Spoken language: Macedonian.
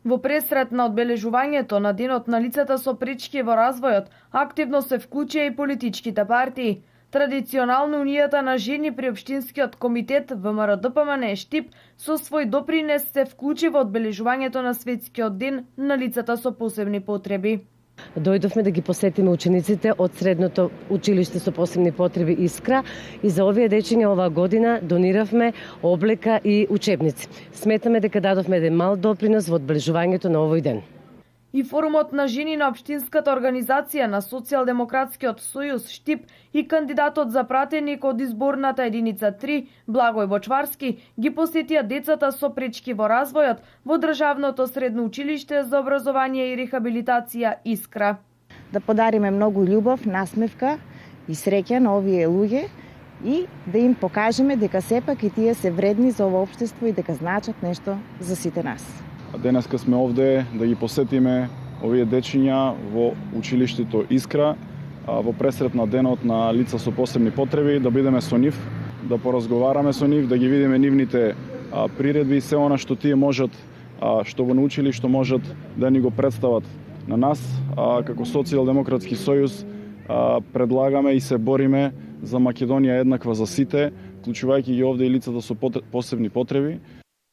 Во пресрет на одбележувањето на денот на лицата со пречки во развојот, активно се вклучија и политичките партии. Традиционално Унијата на жени при Општинскиот комитет ВМРО-ДПМН Штип со свој допринес се вклучи во одбележувањето на Светскиот ден на лицата со посебни потреби. Дојдовме да ги посетиме учениците од средното училиште со посебни потреби Искра и за овие дечиња оваа година дониравме облека и учебници. Сметаме дека дадовме еден мал допринос во одбележувањето на овој ден. И форумот на жени на Општинската организација на Социјалдемократскиот сојуз Штип и кандидатот за пратеник од изборната единица 3, Благој Бочварски, ги посетија децата со пречки во развојот во Државното средно училиште за образование и рехабилитација Искра. Да подариме многу љубов, насмевка и среќа на овие луѓе и да им покажеме дека сепак и тие се вредни за ова општество и дека значат нешто за сите нас. Денеска сме овде да ги посетиме овие дечиња во училиштето Искра во пресрет на денот на лица со посебни потреби, да бидеме со нив, да поразговараме со нив, да ги видиме нивните приредби и се она што тие можат, што го научили, што можат да ни го представат на нас. Како Социјалдемократски сојуз предлагаме и се бориме за Македонија еднаква за сите, вклучувајќи ги овде и лицата со посебни потреби.